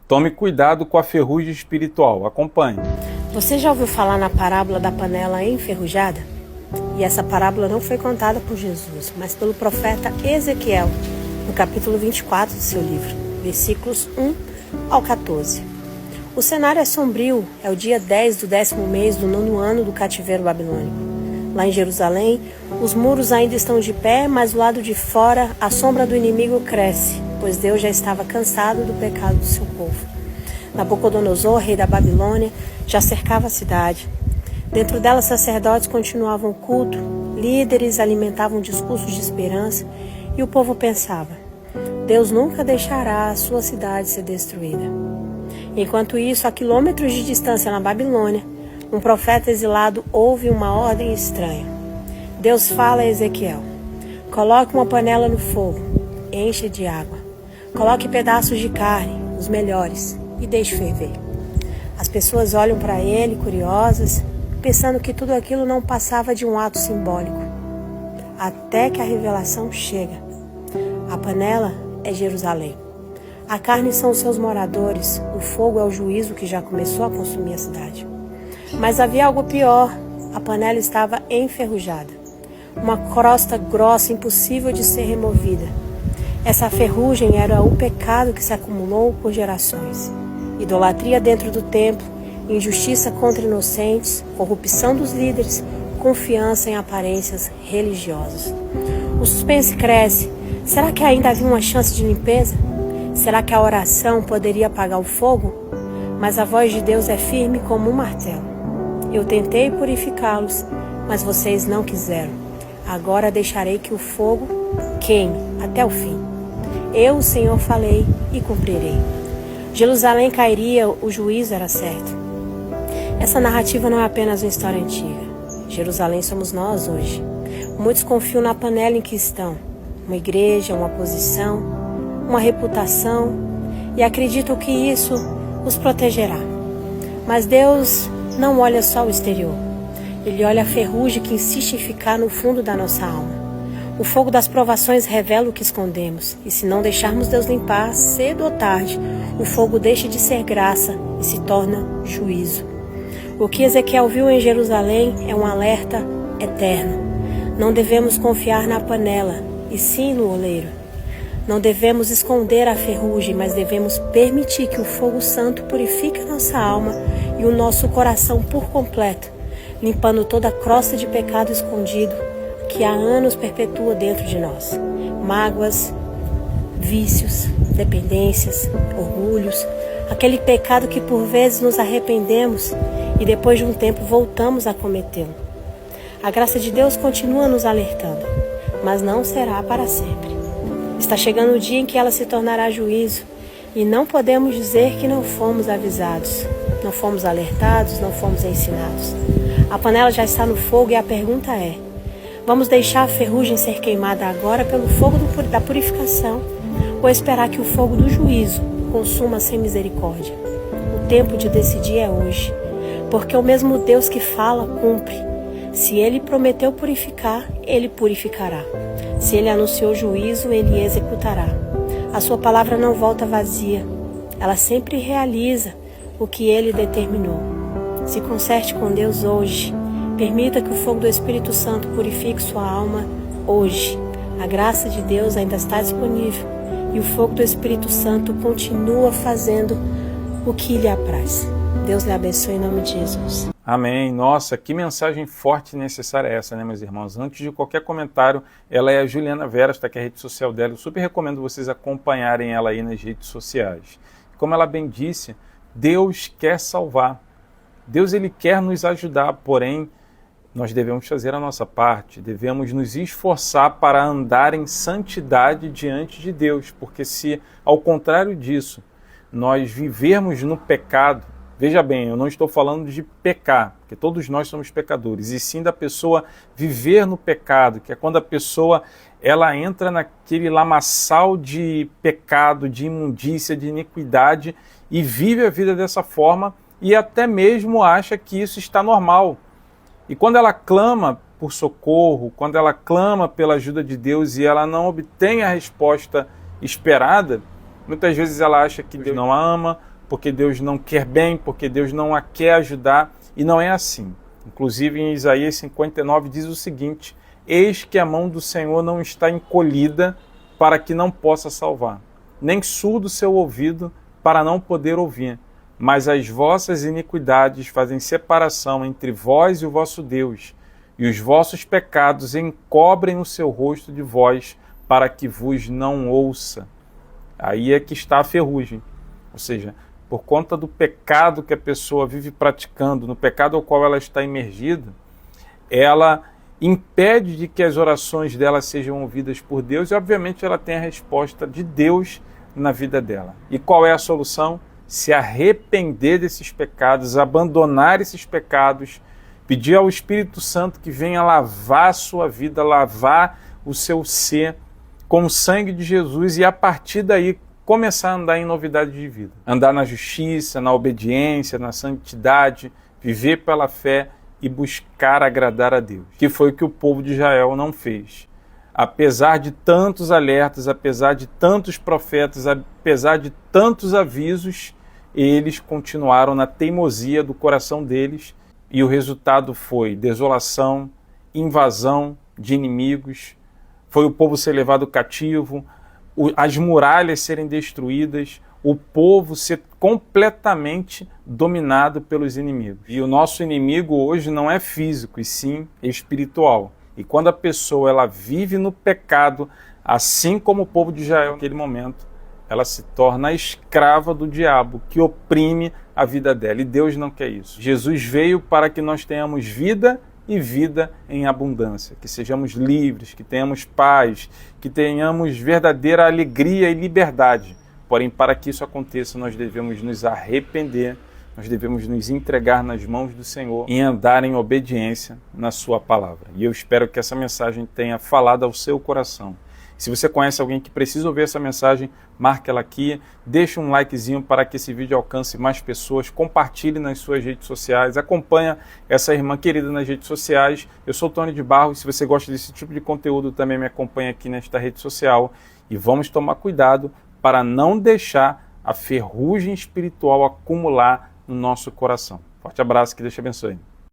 Tome cuidado com a ferrugem espiritual. Acompanhe. Você já ouviu falar na parábola da panela enferrujada? E essa parábola não foi contada por Jesus, mas pelo profeta Ezequiel, no capítulo 24 do seu livro, versículos 1 ao 14. O cenário é sombrio, é o dia 10 do 10º mês do 9º ano do cativeiro babilônico. Lá em Jerusalém, os muros ainda estão de pé, mas do lado de fora a sombra do inimigo cresce, pois Deus já estava cansado do pecado do seu povo. Nabucodonosor, rei da Babilônia, já cercava a cidade. Dentro dela, sacerdotes continuavam o culto, líderes alimentavam discursos de esperança e o povo pensava: Deus nunca deixará a sua cidade ser destruída. Enquanto isso, a quilômetros de distância na Babilônia, um profeta exilado ouve uma ordem estranha. Deus fala a Ezequiel: coloque uma panela no fogo, encha de água. Coloque pedaços de carne, os melhores, e deixe ferver. As pessoas olham para ele, curiosas, pensando que tudo aquilo não passava de um ato simbólico. Até que a revelação chega. A panela é Jerusalém. A carne são os seus moradores. O fogo é o juízo que já começou a consumir a cidade. Mas havia algo pior. A panela estava enferrujada. Uma crosta grossa, impossível de ser removida. Essa ferrugem era o pecado que se acumulou por gerações. Idolatria dentro do templo, injustiça contra inocentes, corrupção dos líderes, confiança em aparências religiosas. O suspense cresce. Será que ainda havia uma chance de limpeza? Será que a oração poderia apagar o fogo? Mas a voz de Deus é firme como um martelo. Eu tentei purificá-los, mas vocês não quiseram. Agora deixarei que o fogo queime até o fim. Eu, o Senhor, falei e cumprirei. Jerusalém cairia, o juízo era certo. Essa narrativa não é apenas uma história antiga. Jerusalém somos nós hoje. Muitos confiam na panela em que estão. Uma igreja, uma posição, uma reputação, e acreditam que isso os protegerá. Mas Deus não olha só o exterior. Ele olha a ferrugem que insiste em ficar no fundo da nossa alma. O fogo das provações revela o que escondemos, e se não deixarmos Deus limpar, cedo ou tarde, o fogo deixa de ser graça e se torna juízo. O que Ezequiel viu em Jerusalém é um alerta eterno. Não devemos confiar na panela, e sim no oleiro. Não devemos esconder a ferrugem, mas devemos permitir que o fogo santo purifique a nossa alma e o nosso coração por completo, limpando toda a crosta de pecado escondido que há anos perpetua dentro de nós. Mágoas, vícios, dependências, orgulhos, aquele pecado que por vezes nos arrependemos e depois de um tempo voltamos a cometê-lo. A graça de Deus continua nos alertando, mas não será para sempre. Está chegando o dia em que ela se tornará juízo e não podemos dizer que não fomos avisados, não fomos alertados, não fomos ensinados. A panela já está no fogo e a pergunta é: vamos deixar a ferrugem ser queimada agora pelo fogo da purificação ou esperar que o fogo do juízo consuma sem misericórdia? O tempo de decidir é hoje, porque o mesmo Deus que fala, cumpre. Se Ele prometeu purificar, Ele purificará. Se Ele anunciou juízo, Ele executará. A sua palavra não volta vazia. Ela sempre realiza o que Ele determinou. Se conserte com Deus hoje. Permita que o fogo do Espírito Santo purifique sua alma hoje. A graça de Deus ainda está disponível e o fogo do Espírito Santo continua fazendo o que lhe apraz. Deus lhe abençoe em nome de Jesus. Amém. Nossa, que mensagem forte e necessária é essa, né, meus irmãos? Antes de qualquer comentário, ela é a Juliana Vera, está aqui a rede social dela. Eu super recomendo vocês acompanharem ela aí nas redes sociais. Como ela bem disse, Deus quer salvar. Deus, Ele quer nos ajudar, porém, nós devemos fazer a nossa parte, devemos nos esforçar para andar em santidade diante de Deus, porque se, ao contrário disso, nós vivermos no pecado, veja bem, eu não estou falando de pecar, porque todos nós somos pecadores, e sim da pessoa viver no pecado, que é quando a pessoa ela entra naquele lamaçal de pecado, de imundícia, de iniquidade, e vive a vida dessa forma, e até mesmo acha que isso está normal. E quando ela clama por socorro, quando ela clama pela ajuda de Deus e ela não obtém a resposta esperada, muitas vezes ela acha que Deus não a ama, porque Deus não quer bem, porque Deus não a quer ajudar, e não é assim. Inclusive em Isaías 59 diz o seguinte: eis que a mão do Senhor não está encolhida para que não possa salvar, nem surdo seu ouvido para não poder ouvir. Mas as vossas iniquidades fazem separação entre vós e o vosso Deus, e os vossos pecados encobrem o seu rosto de vós, para que vos não ouça. Aí é que está a ferrugem. Ou seja, por conta do pecado que a pessoa vive praticando, no pecado ao qual ela está imergida, ela impede de que as orações dela sejam ouvidas por Deus, e obviamente ela tem a resposta de Deus na vida dela. E qual é a solução? Se arrepender desses pecados, abandonar esses pecados, pedir ao Espírito Santo que venha lavar a sua vida, lavar o seu ser com o sangue de Jesus, e a partir daí começar a andar em novidade de vida. Andar na justiça, na obediência, na santidade, viver pela fé e buscar agradar a Deus, que foi o que o povo de Israel não fez. Apesar de tantos alertas, apesar de tantos profetas, apesar de tantos avisos, eles continuaram na teimosia do coração deles, e o resultado foi desolação, invasão de inimigos, foi o povo ser levado cativo, as muralhas serem destruídas, o povo ser completamente dominado pelos inimigos. E o nosso inimigo hoje não é físico, e sim espiritual. E quando a pessoa ela vive no pecado, assim como o povo de Israel naquele momento, ela se torna a escrava do diabo, que oprime a vida dela. E Deus não quer isso. Jesus veio para que nós tenhamos vida e vida em abundância, que sejamos livres, que tenhamos paz, que tenhamos verdadeira alegria e liberdade. Porém, para que isso aconteça, nós devemos nos arrepender, nós devemos nos entregar nas mãos do Senhor e andar em obediência na sua palavra. E eu espero que essa mensagem tenha falado ao seu coração. Se você conhece alguém que precisa ouvir essa mensagem, marque ela aqui, deixe um likezinho para que esse vídeo alcance mais pessoas, compartilhe nas suas redes sociais, acompanha essa irmã querida nas redes sociais. Eu sou o Tony de Barros, se você gosta desse tipo de conteúdo, também me acompanha aqui nesta rede social. E vamos tomar cuidado para não deixar a ferrugem espiritual acumular no nosso coração. Forte abraço, que Deus te abençoe.